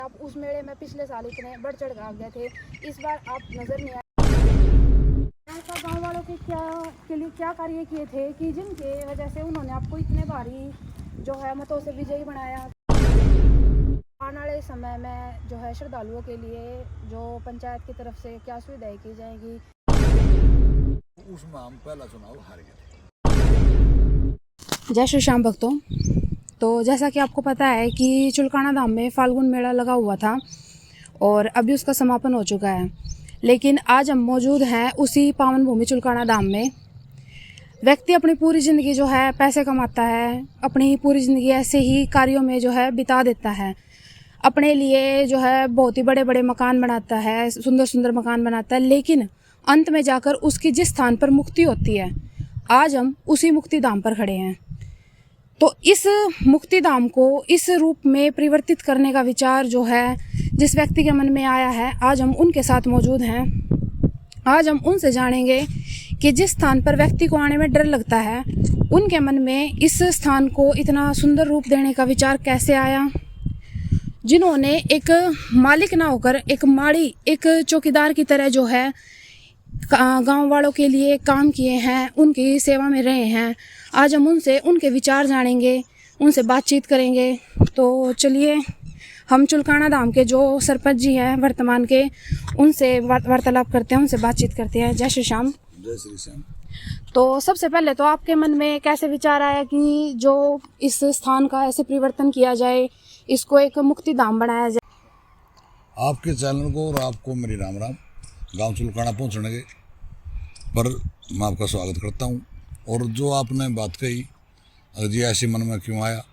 आप उस मेले में पिछले साल इतने बढ़ चढ़ कर गए थे, इस बार आप नजर नहीं आए। ऐसा गांव वालों के लिए क्या कार्य किए थे कि जिनके वजह से उन्होंने आपको इतने भारी जो है मतों से विजयी बनाया। आने वाले समय में जो है श्रद्धालुओं के लिए जो पंचायत की तरफ से क्या सुविधाएं की जाएंगी। उसमें हम पहला चुनाव हार गए थे। जय श्री श्याम भक्तों। तो जैसा कि आपको पता है कि चुलकाना धाम में फाल्गुन मेला लगा हुआ था और अभी उसका समापन हो चुका है, लेकिन आज हम मौजूद हैं उसी पावन भूमि चुलकाना धाम में। व्यक्ति अपनी पूरी ज़िंदगी जो है पैसे कमाता है, अपनी पूरी ज़िंदगी ऐसे ही कार्यों में जो है बिता देता है, अपने लिए जो है बहुत ही बड़े बड़े मकान बनाता है, सुंदर सुंदर मकान बनाता है, लेकिन अंत में जाकर उसकी जिस स्थान पर मुक्ति होती है, आज हम उसी मुक्ति धाम पर खड़े हैं। तो इस मुक्ति धाम को इस रूप में परिवर्तित करने का विचार जो है जिस व्यक्ति के मन में आया है, आज हम उनके साथ मौजूद हैं। आज हम उनसे जानेंगे कि जिस स्थान पर व्यक्ति को आने में डर लगता है, उनके मन में इस स्थान को इतना सुंदर रूप देने का विचार कैसे आया। जिन्होंने एक मालिक ना होकर एक माड़ी, एक चौकीदार की तरह जो है गांव वालों के लिए काम किए हैं, उनकी सेवा में रहे हैं, आज हम उनसे उनके विचार जानेंगे, उनसे बातचीत करेंगे। तो चलिए हम चुलकाना धाम के जो सरपंच जी हैं वर्तमान के, उनसे वार्तालाप करते हैं, उनसे बातचीत करते हैं। जय श्री श्याम। जय श्री श्याम। तो सबसे पहले तो आपके मन में कैसे विचार आया कि जो इस स्थान का ऐसे परिवर्तन किया जाए, इसको एक मुक्ति धाम बनाया जाए। आपके चैनल को और आपको मेरी राम राम। गांव चुलकाना पहुंचने के पर मैं आपका स्वागत करता हूं। और जो आपने बात कही, जी ऐसी मन में क्यों आया,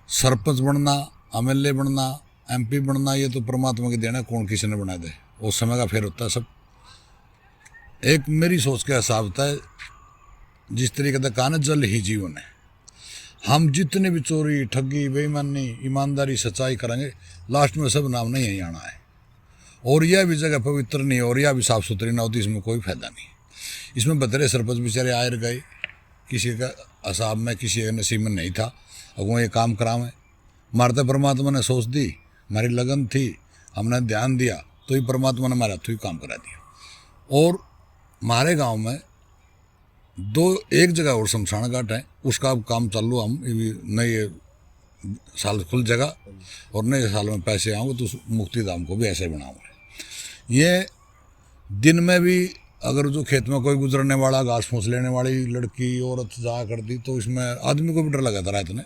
सरपंच बनना, एमएलए बनना, एमपी बनना, ये तो परमात्मा की देन है, कौन किसी ने बना दे, वो समय का फेर होता है सब। एक मेरी सोच के हिसाब होता है, जिस तरीके से कहा ना, जल ही जीवन है। हम जितने भी चोरी, ठगी, बेईमानी, ईमानदारी, सच्चाई करेंगे, लास्ट में सब नाम नहीं यहीं आना है। और यह भी जगह पवित्र नहीं, और यह भी साफ सुथरी ना होती, इसमें कोई फायदा नहीं। इसमें बतरे सरपंच बेचारे आए गए, किसी का हिसाब में, किसी के नसीब में नहीं था, अब वो ये काम करावें। मारते परमात्मा ने सोच दी, हमारी लगन थी, हमने ध्यान दिया, तो ही परमात्मा ने हमारे हाथों ही काम करा दिया। और हमारे गांव में एक जगह और शमशान घाट है, उसका अब काम चालू, हम नए साल खुल जाएगा और नए साल में पैसे आऊँगे तो उस मुक्ति धाम को भी ऐसे बनाऊँगा। ये दिन में भी अगर जो खेत में कोई गुजरने वाला, घास फूस लेने वाली लड़की, औरत जा कर दी, तो इसमें आदमी को भी डर लगाता रहा इतने।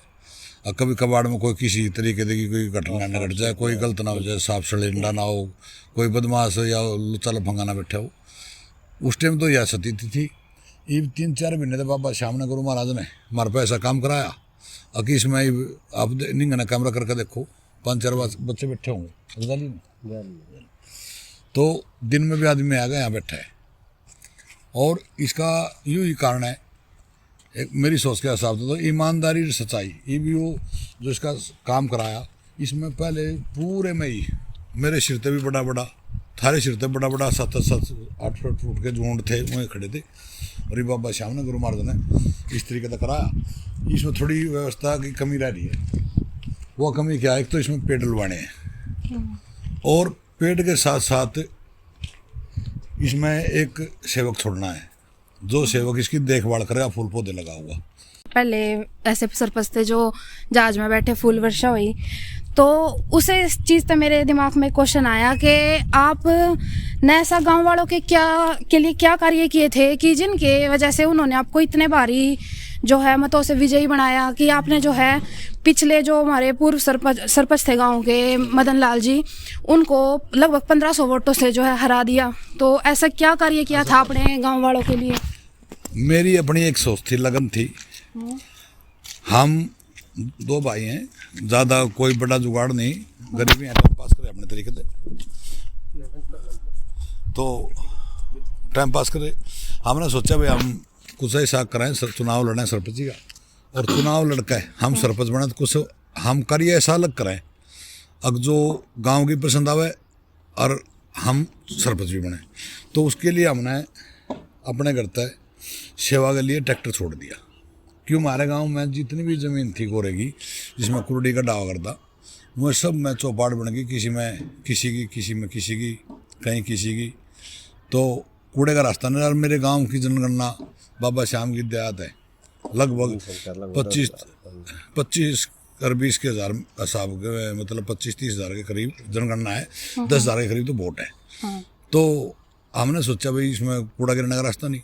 और कभी कबाड़ में कोई किसी तरीके की कोई घटना न घट जाए, कोई गलत ना हो जाए, सांप सड़ेंडा ना हो, कोई बदमाश या लुच्चा लफंगा ना बैठा हो। उस टाइम तो यह सती थी। ये 3-4 महीने तो बाबा श्याम ने गुरु महाराज ने हमारे पे ऐसा काम कराया, अकी इसमें आप निंगना कैमरा करके देखो, 5-4 बच्चे बैठे होंगे, तो दिन में भी आदमी आ गए यहाँ बैठे है। और इसका यूँ ही कारण है, एक मेरी सोच के हिसाब से तो ईमानदारी और सच्चाई, ये भी वो जो इसका काम कराया, इसमें पहले पूरे में ही मेरे सिरते भी बड़ा बड़ा, थारे सिरते बड़ा बड़ा 7-8 फुट के झुंड थे, वहीं खड़े थे। और ये बाबा श्याम ने गुरु महाराज ने इस तरीके से कराया। इसमें थोड़ी व्यवस्था की कमी रह रही है। वो कमी क्या है, एक तो इसमें पेड़ डलवाने हैं, और पेड़ के साथ साथ इसमें एक सेवक छोड़ना है, जो सेवक इसकी देखभाल करेगा, फूल पौधे लगा हुआ। पहले ऐसे सरपंच थे जो जहाज में बैठे, फूल वर्षा हुई, तो उसे इस चीज़ पे मेरे दिमाग में क्वेश्चन आया कि आप ने ऐसा गांव वालों के लिए क्या कार्य किए थे कि जिनके वजह से उन्होंने आपको इतने भारी जो है मतों से विजयी बनाया, कि आपने जो है पिछले जो हमारे पूर्व सरपंच थे गांव के मदन लाल जी, उनको लगभग 1500 वोटों से जो है हरा दिया। तो ऐसा क्या कार्य किया था आपने गांव वालों के लिए? मेरी अपनी एक सोच थी, लगन थी। हम 2 भाई हैं, ज़्यादा कोई बड़ा जुगाड़ नहीं, गरीबी है, टाइम पास करें अपने तरीके से, तो टाइम पास करें। हमने सोचा भाई हम कुछ ऐसा करें, चुनाव लड़ें सरपंच जी का, और चुनाव लड़के हम सरपंच बने तो कुछ हम करिए ऐसा अलग करें, अब जो गांव की पसंद आवे और हम सरपंच भी बने। तो उसके लिए हमने अपने घर तक सेवा के लिए ट्रैक्टर छोड़ दिया। क्यों, हमारे गांव में जितनी भी ज़मीन थी गोरे की, जिसमें कुर्डी का डावा करता, वो सब में चौपाट बन गई, किसी में किसी की कहीं किसी की। तो कूड़े का रास्ता नहीं। और मेरे गांव की जनगणना बाबा श्याम की देहात है, लगभग 25 और 20 के हज़ार हिसाब के, मतलब 25-30 हज़ार के करीब जनगणना है, 10 हज़ार के करीब तो वोट है। तो हमने सोचा भाई इसमें कूड़ा गिरने का रास्ता नहीं।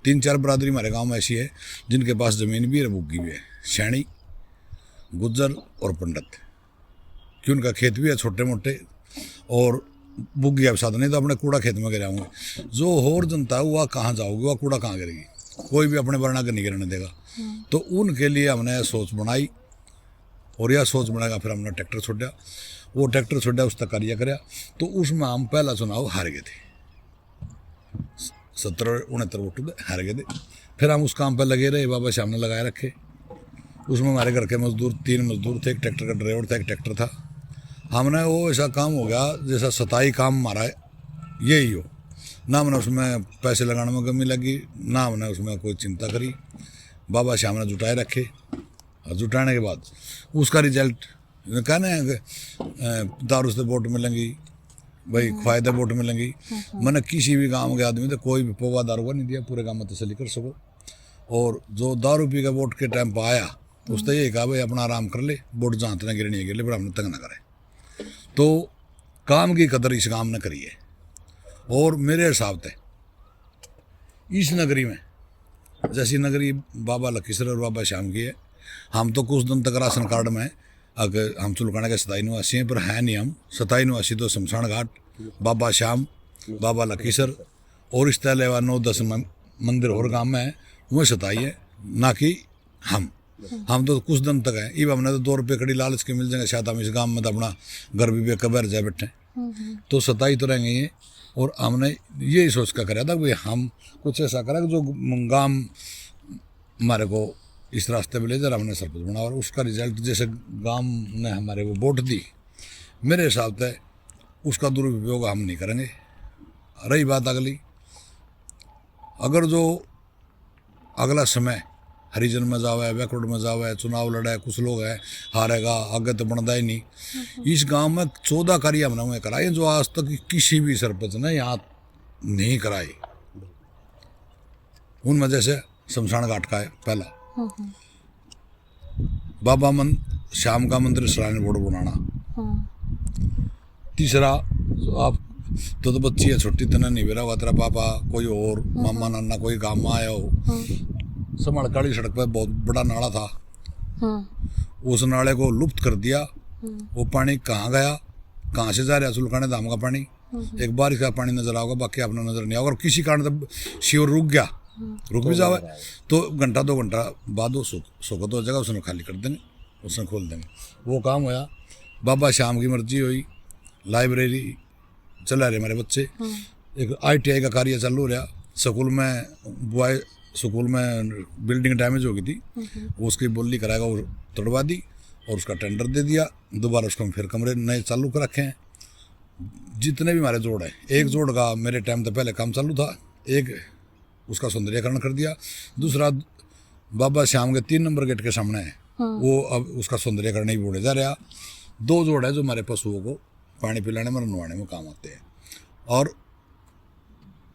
3-4 बरादरी हमारे गांव में ऐसी है जिनके पास ज़मीन भी है, बुग्गी भी है, सैनी, गुज्जर और पंडित, कि उनका खेत भी है छोटे मोटे, और बुग्गी अब साधन नहीं तो अपने कूड़ा खेत में गिराऊंगे। जो और जनता है वह कहाँ जाओगी, वह कूड़ा कहाँ गिरेगी, कोई भी अपने वरना नहीं गिरने देगा। तो उनके लिए हमने सोच बनाई, और यह सोच बनाएगा फिर हमने ट्रैक्टर छोड़ा। वो ट्रैक्टर छोड़ा, उस तक कार्य कराया। तो उसमें हम पहला चुनाव हार गए थे, 70-69 वोट हार गए थे। फिर हम उस काम पर लगे रहे, बाबा श्याम ने लगाए रखे। उसमें हमारे घर के मजदूर 3 मजदूर थे, एक ट्रैक्टर का ड्राइवर था, एक ट्रैक्टर था। हमने वो ऐसा काम हो गया जैसा 27 काम हमारा यही हो ना। हमने उसमें पैसे लगाने में कमी लगी ना, हमने उसमें कोई चिंता करी। बाबा श्याम ने जुटाए रखे, और जुटाने के बाद उसका रिजल्ट कहना है कि दारू से वोट मिलेंगी भाई, फायदे वोट मिलेंगी। मैंने किसी भी गांव के आदमी तो कोई भी पौवा दारू का नहीं दिया, पूरे गांव में तसली कर सको। और जो दारू पी का वोट के टाइम पर आया उसने यही कहा भाई अपना आराम कर ले, वोट जहाँ तक गिरनी है गिर ले, पर हमने तंग ना करे। तो काम की कदर इस काम ने करी है। और मेरे हिसाब से इस नगरी में जैसी नगरी बाबा लखीसर और बाबा श्याम की है, हम तो कुछ दिन तक राशन कार्ड में अगर हम चुलकाना के 27 निवासी हैं, पर है नहीं हम 27 निवासी। तो शमशान घाट, बाबा श्याम, बाबा लखीसर और इस तरह 9-10 मंदिर और गाँव में है, वो 27 है, ना कि हम तो कुछ दिन तक हैं। इब हमने तो 2 रुपये कड़ी लालच के मिल जाएंगे, शायद हम इस गांव में तो अपना घर भी बेकबर जाए बैठे। तो 27 तो रहेंगे ये। और हमने यही सोच कर कराया था कि हम कुछ ऐसा करें जो गांव हमारे को इस रास्ते पे ले जा, हमने सरपंच बना। और उसका रिजल्ट जैसे गांव ने हमारे को वोट दी, मेरे हिसाब से उसका दुरुपयोग हम नहीं करेंगे। रही बात अगली, अगर जो अगला समय हरिजन में जावे, बैकवर्ड में जावे, चुनाव लड़े, कुछ लोग हैं हारेगा, आगे तो बनता ही नहीं। इस गांव में 14 कार्य हमने कराए जो आज तक किसी भी सरपंच ने यहाँ नहीं कराए। उनमें जैसे शमशान घाट का है पहला, बाबा श्याम का मंदिर सराहनीय बोर्ड बनाना। तीसरा, आप तो बच्ची है छोटी, तना नहीं बेरा हुआ तेरा पापा कोई और मामा नाना कोई गाँव में आया हो, समड़ काली सड़क पर बहुत बड़ा नाला था, उस नाले को लुप्त कर दिया। वो पानी कहाँ गया, कहाँ से जा रहा, चुलकाने धाम का पानी, एक बारिश का पानी नजर आओगा, बाकी आपने नजर नहीं आओगा। और किसी कारण तब शिविर रुक गया, रुक भी जावे तो घंटा 2 घंटा बाद वो सोखत हो जाएगा, उसने खाली कर देंगे, उसने खोल देंगे। वो काम होया। बाबा श्याम की मर्जी हुई, लाइब्रेरी चला रहे हमारे बच्चे, एक ITI का कार्य चालू हो रहा। स्कूल में बॉय स्कूल में बिल्डिंग डैमेज हो गई थी, उसकी बोली कराएगा, वो तोड़वा दी और उसका टेंडर दे दिया। दोबारा उसको हम फिर कमरे नए चालू कर रखे हैं। जितने भी हमारे जोड़ हैं, एक जोड़ का मेरे टाइम तो पहले काम चालू था, एक उसका सौंदर्यकरण कर दिया, दूसरा बाबा श्याम के 3 नंबर गेट के सामने है, वो अब उसका सौंदर्यकरण ही बोले जा रहा। 2 जोड़ है जो हमारे पशुओं को पानी पिलाने में, नहवाने में काम आते हैं। और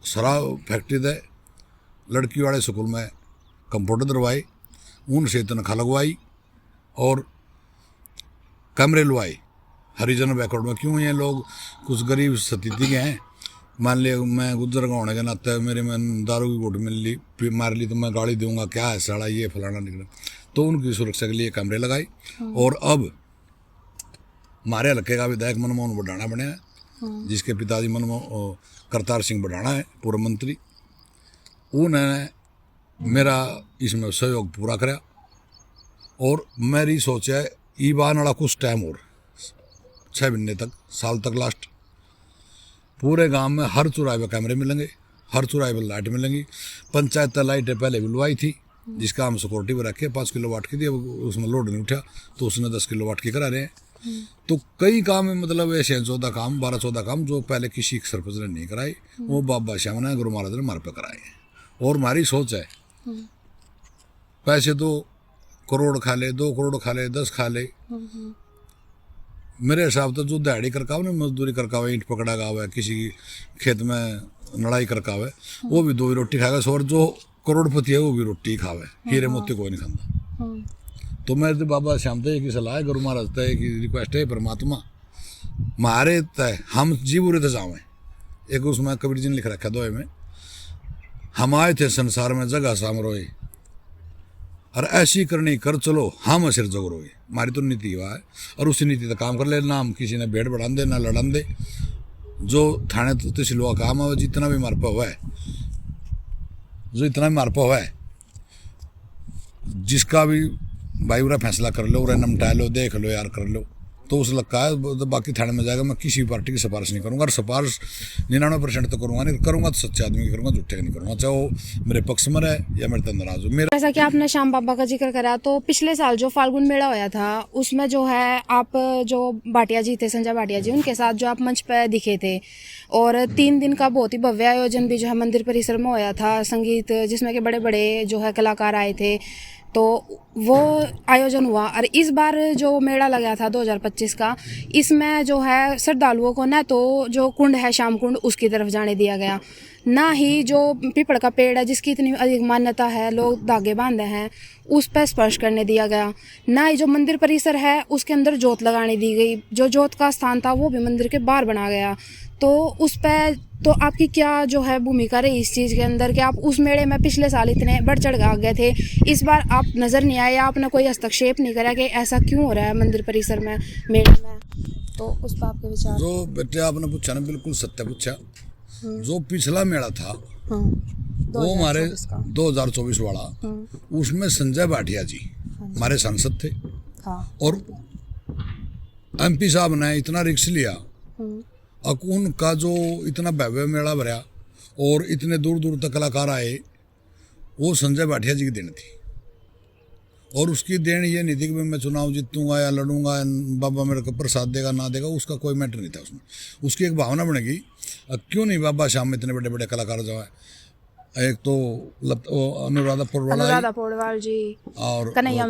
शराब फैक्ट्री दे लड़की वाले स्कूल में कंप्यूटर दरवाए, उनसे तनख्वाह लगवाई और कमरे लुआए हरिजन बैकवर्ड में। क्यों ये लोग कुछ गरीब स्थिति के हैं, मान लिया मैं गुज्जर का होने के नाते मेरे में दारू की घूट मिल ली मार ली तो मैं गाड़ी दूंगा, क्या है साड़ा ये फलाना निकला। तो उनकी सुरक्षा के लिए कैमरे लगाए। और अब हमारे हल्के का विधायक मनमोहन बढ़ाना बने हैं, जिसके पिताजी करतार सिंह बढ़ाना है पूर्व मंत्री। उन्होंने मेरा इसमें सहयोग पूरा कराया। और मेरी सोच है ई बार वाला कुछ टाइम और 6 महीने तक, साल तक लास्ट, पूरे गांव में हर चौराहे पर कैमरे मिलेंगे, हर चौराहे पर लाइट मिलेंगी। पंचायत लाइटें पहले भी लुआई थी, जिसका हम सिक्योरिटी पर रखे 5 किलोवाट की थी, उसमें लोड नहीं उठा तो उसने 10 किलोवाट की करा रहे हैं। तो कई काम है, मतलब ऐसे 14 काम 12-14 काम जो पहले किसी सरपंच ने नहीं कराए, वो बाबा श्याम ने गुरु महाराज ने हमारे पे कराए हैं। और हमारी सोच है पैसे 2 करोड़ खा ले, 2 करोड़ खा ले, 10 खा ले, मेरे हिसाब से जो दिहाड़ी करका हुआ ना, मजदूरी करका हुआ, ईंट पकड़ा हुआ है, किसी खेत में लड़ाई करका हुआ है, वो भी 2 ही रोटी खाएगा। और जो करोड़पति है वो भी रोटी खावे, हीरे मोती कोई नहीं खाता। तो मैं तो बाबा श्याम तय की सलाह है, गुरु महाराज तय की रिक्वेस्ट है, परमात्मा मारे तय हम जीव उरे जावे। एक उसमें कबीर जी ने लिख रखा दोहे में, हम आए थे संसार में जगह सामरोए, और ऐसी करनी कर चलो हम सिर जग रोए। हमारी तो नीति हुआ है, और उसी नीति का काम कर ले, ना हम किसी ने भेड़ बढ़ा दे ना लड़न दे। जो थाने तो तहसीलवा काम है, जितना भी मारपा हुआ है, जो इतना भी मारपा हुआ है, जिसका भी भाई उरा फैसला कर लो, उरा नमटा लो, देख लो यार, कर लो, तो उस लगता है तो बाकी थाने में जाएगा। मैं किसी भी पार्टी की सिफारिश नहीं करूंगा, और सिफारिश 99% तो करूंगा नहीं, करूंगा तो सच्चे आदमी की करूंगा, झूठे की नहीं करूंगा, चाहे वो मेरे पक्ष में रहे या मेरे तक नाराज हो। मेरा जैसा कि आपने श्याम बाबा का जिक्र करा, तो पिछले साल जो फाल्गुन मेला होया था उसमें जो है आप जो भाटिया जी थे, संजय भाटिया जी, उनके साथ जो आप मंच पर दिखे थे, और 3 दिन का बहुत ही भव्य आयोजन भी जो है मंदिर परिसर में होया था, संगीत जिसमें के बड़े बड़े जो है कलाकार आए थे, तो वो आयोजन हुआ। और इस बार जो मेला लगा था 2025 का, इसमें जो है श्रद्धालुओं को न तो जो कुंड है श्याम कुंड उसकी तरफ जाने दिया गया, ना ही जो पीपल का पेड़ है जिसकी इतनी अधिक मान्यता है, लोग धागे बांधे हैं, उस पर स्पर्श करने दिया गया, ना ही जो मंदिर परिसर है उसके अंदर जोत लगाने दी गई। जो जोत का स्थान था वो भी मंदिर के बाहर बना गया। तो उस पर तो आपकी क्या जो है भूमिका रही इस चीज़ के अंदर कि आप उस मेले में पिछले साल इतने बढ़ चढ़ गए थे, इस बार आप नज़र नहीं आए, आपने कोई हस्तक्षेप नहीं करा कि ऐसा क्यों हो रहा है मंदिर परिसर में मेले में, तो उस पर आपके विचार? जो बेटे आपने पूछा ना, बिल्कुल सत्य पूछा। जो पिछला मेला था वो हमारे 2024 वाला, उसमें संजय भाटिया जी हमारे सांसद थे, और MP साहब ने इतना रिक्स लिया, अकून का जो इतना भव्य मेला भरा और इतने दूर दूर तक कलाकार आए, वो संजय भाटिया जी की देन थी। और उसकी देन ये नहीं थी कि मैं चुनाव जीतूंगा या लड़ूंगा, बाबा मेरे को प्रसाद देगा ना देगा, उसका कोई मैटर नहीं था उसमें। उसकी एक भावना बनेगी, क्यों नहीं बाबा श्याम में इतने बड़े बड़े कलाकार जो है, एक तो अनुराधा पौडवाल जी और कन्हैया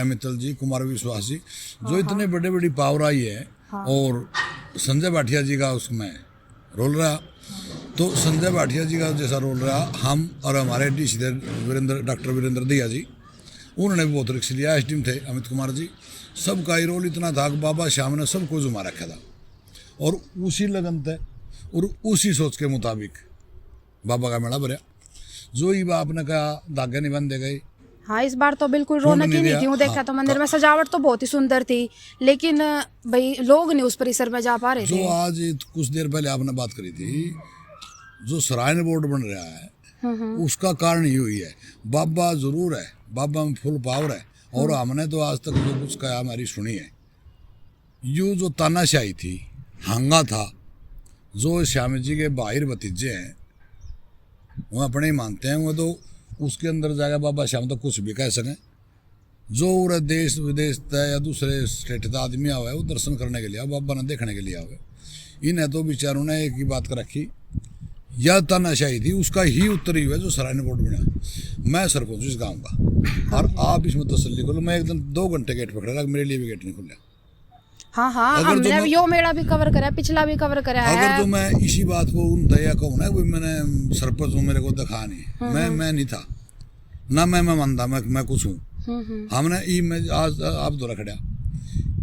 मित्तल जी, कुमार विश्वास जी, जो इतने बड़े बड़ी पावर आई है, और संजय भाटिया जी का उसमें रोल रहा। तो संजय भाटिया जी का जैसा रोल रहा, हम और हमारे DC डॉक्टर वीरेंद्र दिया जी, उन्होंने भी बहुत रिक्स लिया। SDM थे अमित कुमार जी, सबका ही रोल इतना था कि बाबा श्याम ने सबको जुमा रखा था, और उसी लगन थे और उसी सोच के मुताबिक बाबा का मेला भरा। जो ही आपने कहा धागे नहीं बंधे गए। हाँ, इस बार तो बिल्कुल रौनक ही नहीं थी। वो देखा तो मंदिर में सजावट तो बहुत ही सुंदर थी, लेकिन भाई लोग नहीं उस परिसर में जा पा रहे थे। जो आज कुछ देर पहले आपने बात करी थी, जो सरायन बोर्ड बन रहा है, उसका कारण ये हुई है, बाबा जरूर है, बाबा में फुल पावर है, और हमने तो आज तक जो कुछ कहा हमारी सुनी है। यू जो तानाशाही थी, हंगा था, जो श्याम जी के बाहिर भतीजे हैं वो अपने ही मानते हैं, वो तो उसके अंदर जाएगा बाबा श्याम तो कुछ भी कह सकें। जो पूरा देश विदेश या दूसरे स्टेट का आदमी आवे, वो दर्शन करने के लिए, बाबा ने देखने के लिए आवे। इन्हें तो बेचारों ने एक ही बात कर रखी, यह तानाशाही थी, उसका ही उत्तर ही हुआ जो सरायन बोर्ड बना। मैं सरपंच इस गाँव का, और आप इसमें तसल्ली करो, मैं एकदम 2 घंटे गेट पकड़ा रहा, मेरे लिए भी गेट नहीं खुला। हाँ, हमने यो मेला भी कवर करा, पिछला भी कवर करा है। अगर तो मैं इसी बात को उन दया कहूँ ना, कोई मैंने सरपंच हूँ, मेरे को दिखा नहीं, मैं नहीं था ना, मैं मानता मैं कुछ हूँ। हमने मैं आज आप दौरा खड़ा,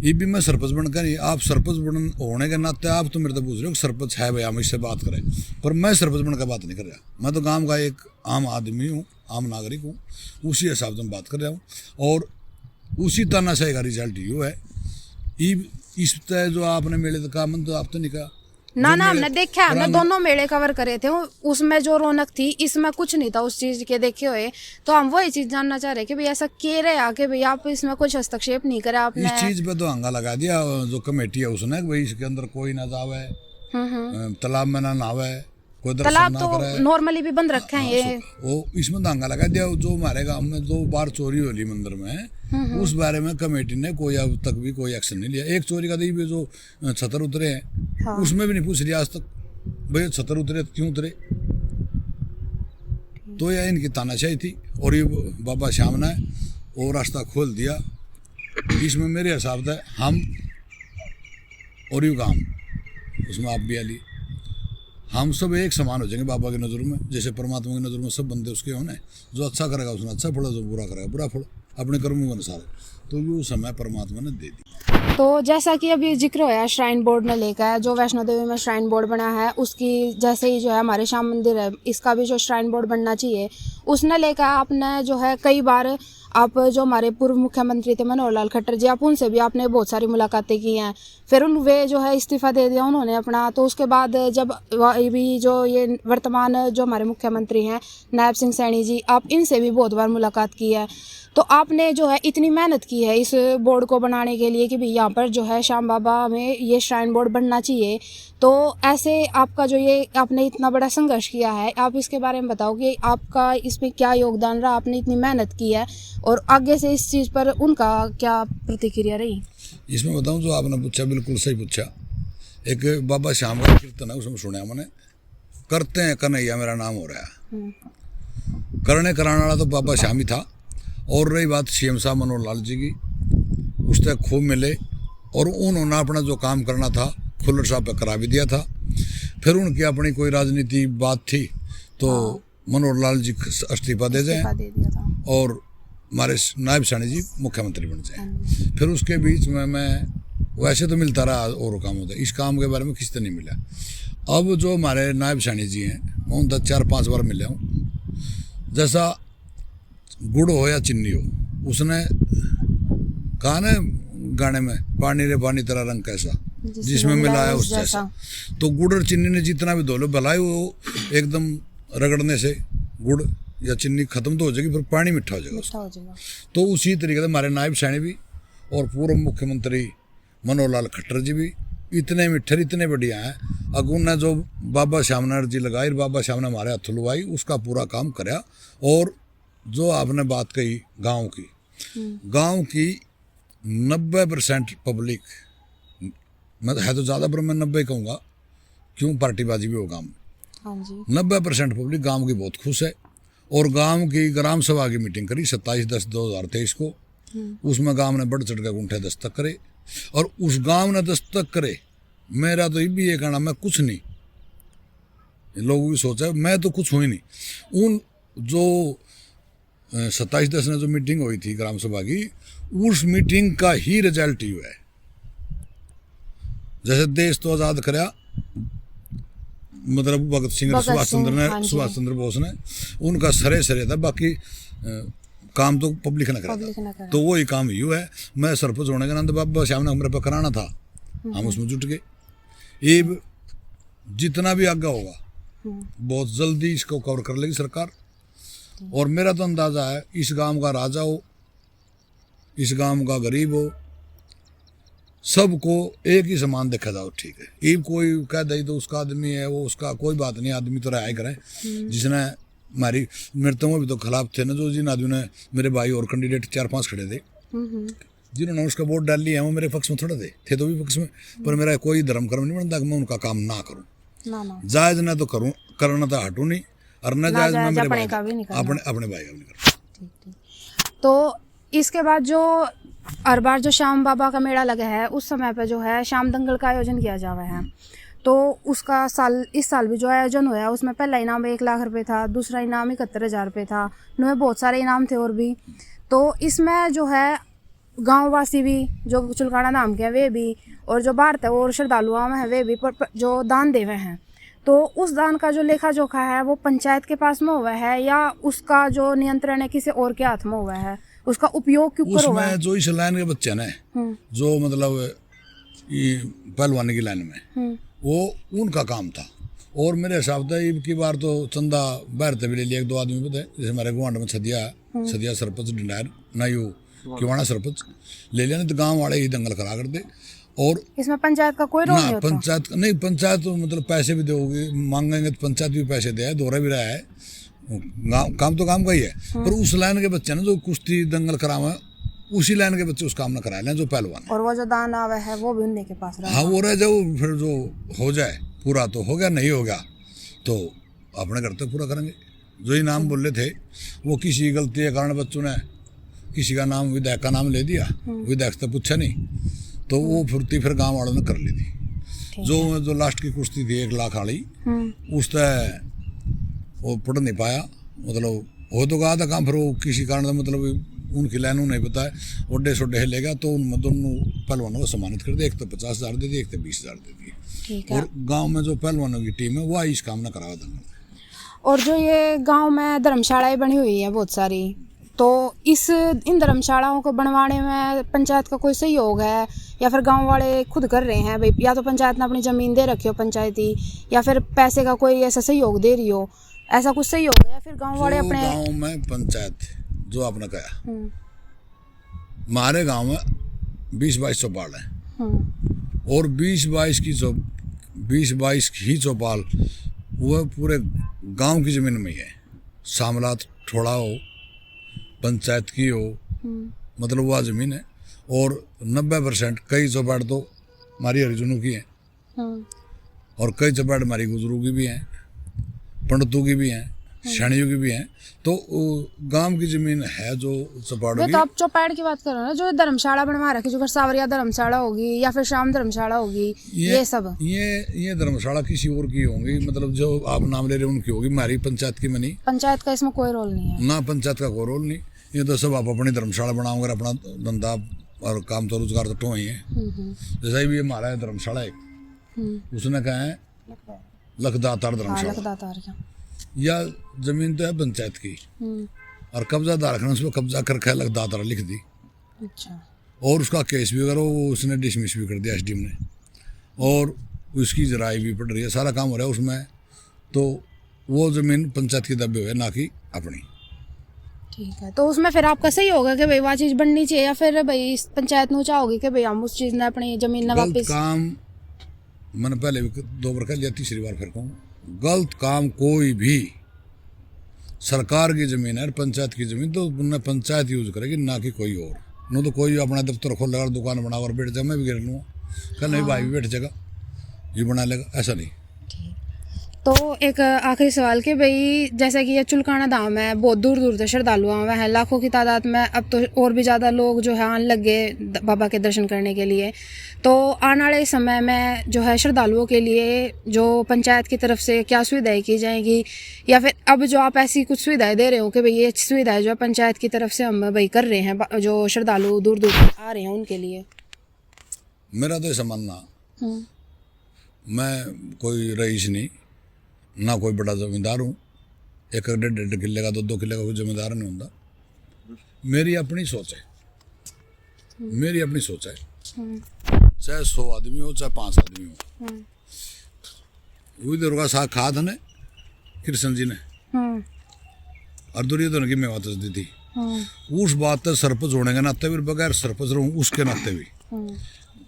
ये भी मैं सरपंच बनकर नहीं, आप सरपंच बन होने के नाते आप तो मेरे तो पूछ रहे हो सरपंच है भाई, हम इससे बात करें, पर मैं सरपंच बनकर बात नहीं कर रहा। मैं तो गाँव का एक आम आदमी हूँ, आम नागरिक हूँ, उसी हिसाब से बात कर रहा हूँ। और उसी तानाशाही का रिजल्ट ये है। इस तरह जो आपने मेले का मन तो आप तो नहीं कहा ना, हमने देखा, हमने दोनों मेले कवर करे थे, उसमें जो रौनक थी इसमें कुछ नहीं था उस चीज के देखे हुए। तो हम वही चीज जानना चाह रहे कि भाई ऐसा कह रहे आके भाई आप इसमें कुछ हस्तक्षेप नहीं करा आपने। इस चीज पे तो हंगा लगा दिया जो कमेटी है उसने, भाई इसके अंदर कोई ना जावे, तालाब में ना नहावे, कोई तालाब तो नॉर्मली भी बंद रखे हैं ये। वो इसमें दांगा लगा दिया। जो हमारे गांव में 2 बार चोरी होली मंदिर में, उस बारे में कमेटी ने कोई अब तक भी कोई एक्शन नहीं लिया। एक चोरी का दी भी जो छतर उतरे हैं, उसमें भी नहीं पूछ लिया आज तक भाई छतर उतरे क्यों उतरे। तो यह इनकी तानाशाही थी, और ये बाबा श्याम ने वो रास्ता खोल दिया। इसमें मेरे हिसाब से हम और यू काम, उसमें आप भी आलिए। हम सब एक समान हो जाएंगे बाबा की नज़रों में, जैसे परमात्मा की नज़रों में सब बंदे उसके होने। जो अच्छा करेगा उसने अच्छा फल, जो बुरा करेगा बुरा फल, अपने कर्मों के अनुसार। तो ये समय परमात्मा ने दे दी। तो जैसा कि अभी जिक्र होया श्राइन बोर्ड ने लेकर, जो वैष्णो देवी में श्राइन बोर्ड बना है उसकी जैसे ही जो है हमारे श्याम मंदिर है इसका भी जो श्राइन बोर्ड बनना चाहिए, उसने लेकर आपने जो है कई बार आप जो हमारे पूर्व मुख्यमंत्री थे मनोहर लाल खट्टर जी, आप उनसे भी आपने बहुत सारी मुलाकातें की हैं। फिर वे जो है इस्तीफ़ा दे दिया उन्होंने अपना। तो उसके बाद जब भी जो ये वर्तमान जो हमारे मुख्यमंत्री हैं नायब सिंह सैनी जी, आप इनसे भी बहुत बार मुलाकात की है। तो आपने जो है इतनी मेहनत की है इस बोर्ड को बनाने के लिए कि भाई यहाँ पर जो है श्याम बाबा में ये श्राइन बोर्ड बनना चाहिए। तो ऐसे आपका जो ये आपने इतना बड़ा संघर्ष किया है, आप इसके बारे में बताओ कि आपका इसमें क्या योगदान रहा, आपने इतनी मेहनत की है और आगे से इस चीज़ पर उनका क्या प्रतिक्रिया रही? इसमें बताऊं जो आपने पूछा बिल्कुल सही पूछा। एक बाबा श्याम का कीर्तन है, उसमें सुना मैंने, करते हैं कन्हैया मेरा नाम हो रहा है। करने कराने वाला तो बाबा श्याम ही था। और रही बात सीएम साहब मनोहर लाल जी की, उससे खूब मिले और उन्होंने अपना जो काम करना था खुल्लर साहब पे करा भी दिया था। फिर उनकी अपनी कोई राजनीति बात थी तो मनोहर लाल जी इस्तीफा दे जाए और हमारे नायब सैनी जी मुख्यमंत्री बन जाए। फिर उसके बीच में मैं वैसे तो मिलता रहा और काम होता है, इस काम के बारे में किसी से नहीं मिला। अब जो हमारे नायब सैनी जी हैं मैं उनसे 4-5 बार मिला हूँ। जैसा गुड़ हो या चीनी हो, उसने कहा ना गाने में, पानी रे पानी तेरा रंग कैसा, जिसमें मिलाया उस जैसा। तो गुड़ और चीनी ने जितना भी धो लो भलाई, वो एकदम रगड़ने से गुड़ या चीनी खत्म तो हो जाएगी, फिर पानी मीठा हो जाएगा। तो उसी तरीके से हमारे नायब सैनी भी और पूर्व मुख्यमंत्री मनोहर लाल खट्टर जी भी इतने मिठर इतने बढ़िया हैं। अगुन ने जो बाबा श्याम ने अर्जी लगाई, बाबा श्याम ने हमारे हाथ लुवाई, उसका पूरा काम कराया। और जो आपने बात कही गांव की, गांव की 90% पब्लिक, मतलब है तो ज़्यादा पर मैं 90 कहूँगा, क्यों पार्टीबाजी भी हो गाँव में। 90% पब्लिक गांव की बहुत खुश है। और गांव की ग्राम सभा की मीटिंग करी 27/10/2023 को, उसमें गांव ने बढ़ चढ़ कर गुंठे दस्तक करे। और उस गांव ने दस्तक करे, मेरा तो ये भी ये कहना, मैं कुछ नहीं, लोगों की सोच है मैं तो कुछ हुई नहीं। उन जो 27/10 ने जो मीटिंग हुई थी ग्राम सभा की, उस मीटिंग का ही रिजल्ट ही हुआ है। जैसे देश तो आज़ाद कराया, मतलब भगत सिंह ने, सुभाष चंद्र बोस ने, उनका सरे था, बाकी काम तो पब्लिक ने करा था। तो वही काम ही है। मैं सरपंच होने के नाते बाबा श्याम ने हमारे पे कराना था, हम उसमें जुट गए। ये जितना भी आगे होगा बहुत जल्दी इसको कवर कर लेगी सरकार। और मेरा तो अंदाजा है, इस गांव का राजा हो, इस गांव का गरीब हो, सबको एक ही समान देखा जाओ, ठीक है। ये कोई कह दे तो उसका आदमी है, वो उसका कोई बात नहीं, आदमी तो रहा करे। जिसने हमारी मृत्यु में भी तो खिलाफ थे ना, जो जिन आदमी ने, मेरे भाई और कैंडिडेट 4-5 खड़े थे जिन्होंने उसका वोट डाल लिया, वो मेरे पक्ष में थोड़े थे तो भी पक्ष में। पर मेरा कोई धर्म कर्म नहीं बनता कि मैं उनका काम ना करूँ। जायज ना तो करूँ, करना तो हटू नहीं, और न जायज में मेरे भाई अपने भाई का भी नहीं करता। तो इसके बाद जो हर बार जो श्याम बाबा का मेला लगा है, उस समय पे जो है श्याम दंगल का आयोजन किया जावा है। तो उसका इस साल भी जो आयोजन हुआ है, उसमें पहला इनाम 1 लाख रुपए था, दूसरा इनाम 71,000 रुपये था, उनमें बहुत सारे इनाम थे और भी। तो इसमें जो है गांववासी भी, जो चुलकाना धाम के हैं वे भी, और जो भारत है और श्रद्धालुओं में है वे भी जो दान देवे हैं। तो उस दान का जो लेखा जोखा है वो पंचायत के पास में हुआ है या उसका जो नियंत्रण है किसी और के हाथ में हुआ है, उसका उपयोग क्यों कर हुआ है? जो इस लाइन के बच्चे ने, जो मतलब पहलवानी की लाइन में, वो उनका काम था। और मेरे हिसाब से की बार तो चंदा बाहर से भी ले लिया 1-2 आदमी बताए, जैसे हमारे गुआंड में सदिया सरपंच डिंडायर ना, यू किवाना सरपंच ले लिया, नहीं तो गाँव वाले ही दंगल करा करते। और इसमें पंचायत का कोई रोल नहीं होता? पंचायत तो मतलब पैसे भी दोगी, मांगेंगे तो पंचायत भी पैसे दे, दौरा भी रहा है, काम तो काम का ही है। पर उस लाइन के बच्चे ना जो कुश्ती दंगल करावे, उसी लाइन के बच्चे उस काम ना करा लें जो पहलवान। और वो जो दान आवे है वो भी उन्हीं के पास रहा। हाँ, वो रह जाओ, फिर जो हो जाए पूरा तो हो गया, नहीं हो गया तो अपने घर तक पूरा करेंगे। जो इनाम बोले थे वो किसी गलती के कारण बच्चों ने किसी का नाम, विधायक का नाम ले दिया, विधायक से पूछा नहीं, तो वो फुर्ती फिर गाँव वालों ने कर ली थी। जो लास्ट की कुश्ती थी 1 लाख वाली, उस तय वो पढ़ नहीं पाया, मतलब हो तो कहा था काम, फिर वो किसी कारण से मतलब उनकी लाइन नहीं बताया, ओडे सोडे ले गया, तो उनमें दोनों पहलवानों को सम्मानित कर दिया, एक तो 50,000 दे दिए, एक तो 20,000 दे दिए। और गांव में जो पहलवानों की टीम है वो इस काम न करावा था। और जो ये गांव में धर्मशालाएं बनी हुई है बहुत सारी, तो इन धर्मशालाओं को बनवाने में पंचायत का कोई सहयोग है या फिर गांव वाले खुद कर रहे हैं भाई, या तो पंचायत ने अपनी ज़मीन दे रखी हो पंचायती, या फिर पैसे का कोई ऐसा सहयोग दे रही हो, ऐसा कुछ सहयोग है या फिर गांव वाले अपने? गांव में पंचायत जो आपने कहा, हमारे गांव में 20-22 चौपाल है, और 20-22 ही चौपाल वो पूरे गांव की जमीन में ही है। सामलात थोड़ा हो, पंचायत की हो, मतलब वह जमीन है, और 90% कई चौपाट तो हमारी हरिजनों की है, और कई चौपाट हमारी गुजरों की भी हैं, पंडितों की भी हैं, शनियों की भी हैं। तो गांव की जमीन है जो चौपाड़ों की। तो आप चौपाड़ की बात करो ना, जो धर्मशाला बनवा रखी, जो सावरिया धर्मशाला होगी या फिर शाम धर्मशाला होगी, ये सब ये धर्मशाला किसी और की होंगी, मतलब जो आप नाम ले रहे हैं उनकी होगी, हमारी पंचायत की मनी। पंचायत का इसमें कोई रोल नहीं है ना, पंचायत का कोई रोल नहीं, ये तो सब आप अपनी धर्मशाला बनाओगे, अपना धंधा और काम तो रोजगार तो टो ही है। जैसा भी हमारा धर्मशाला है, उसने कहा है लखदातार धर्मशाला, या जमीन तो है पंचायत की, और कब्जादार ने उसमें कब्जा कर ख्याल लखदातार लिख दी। अच्छा। और उसका केस भी करो, उसने डिसमिस भी कर दिया एसडीएम ने, और उसकी जराई भी पड़ रही है, सारा काम हो रहा है उसमें। तो वो जमीन पंचायत की दबे हुए, ना कि अपनी। ठीक है, तो उसमें फिर आपका सही होगा कि भाई वह चीज़ बननी चाहिए, या फिर भाई पंचायत में चाहोगे कि भाई हम उस चीज़ ने अपनी जमीन ने वापस? काम मैंने पहले भी 2 बार कह लिया, तीसरी बार फिर कहूँ, गलत काम कोई भी, सरकार की जमीन है, पंचायत की जमीन, तो उन्हें पंचायत यूज करेगी, ना कि कोई और। न तो कोई अपना दफ्तर खोल लगा, दुकान बनाकर बैठ जाए, मैं भी गिर लूँगा, कल नहीं भाई भी बैठ जाएगा, ये बना लेगा, ऐसा नहीं। तो एक आखिरी सवाल कि भाई जैसा कि ये चुलकाना धाम है, बहुत दूर दूर से श्रद्धालु आए हैं, लाखों की तादाद में, अब तो और भी ज़्यादा लोग जो है आने लग गए बाबा के दर्शन करने के लिए। तो आने वाले समय में जो है श्रद्धालुओं के लिए जो पंचायत की तरफ से क्या सुविधाएं की जाएंगी, या फिर अब जो आप ऐसी कुछ सुविधाएं दे रहे हो कि भाई ये सुविधाएं जो है पंचायत की तरफ से हम भाई कर रहे हैं, जो श्रद्धालु दूर दूर से आ रहे हैं उनके लिए? मेरा तो ऐसा मानना, मैं कोई रईस नहीं, ना कोई बड़ा जमींदार हूँ, 1-1.5 किले का 2-2 किले का कोई जमींदार नहीं होता। मेरी अपनी सोच है, मेरी अपनी सोच है, चाहे 100 आदमी हो, चाहे 5 आदमी हो। वो इधर का साग खाद ने कृष्ण जी ने, और दुर्योधन की मैं बात दी थी, उस बात से सरपंच होने के नाते भी, बगैर सरपंच रहूँ उसके नाते भी,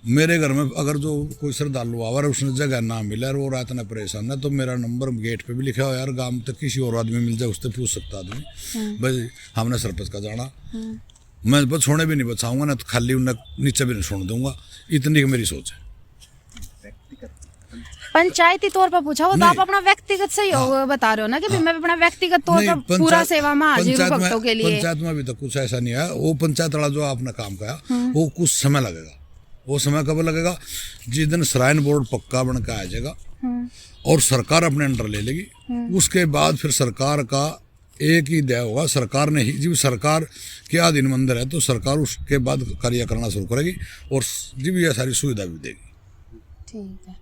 मेरे घर में अगर जो कोई श्रद्धालु आवा, उसने जगह ना मिले और वो रात में परेशान है, तो मेरा नंबर गेट पे भी लिखा हो, यार गांव तक किसी और आदमी मिल जाए उससे पूछ सकता आदमी, भाई हमने सरपंच का जाना, मैं बस छोड़ने भी नहीं बचाऊंगा ना, तो खाली उन्हें नीचे भी नहीं छोड़ दूंगा, इतनी मेरी सोच है। पंचायती तौर पर पूछा, वो तो आप अपना व्यक्तिगत सहयोग बता रहे हो ना कि मैं अपना व्यक्तिगत तौर पर पूरा सेवा में हाजिर हूं भक्तों के लिए। पंचायत में अभी तक कुछ ऐसा नहीं है। वो पंचायत वाला जो आपने काम किया, वो कुछ समय लगेगा। वो समय कब लगेगा? जिस दिन श्राइन बोर्ड पक्का बन के आ जाएगा और सरकार अपने अंडर ले लेगी, उसके बाद फिर सरकार का एक ही दया होगा, सरकार ने ही, जब सरकार के अधीन मंदिर है तो सरकार उसके बाद कार्य करना शुरू करेगी और जब ये सारी सुविधा भी देगी। ठीक है।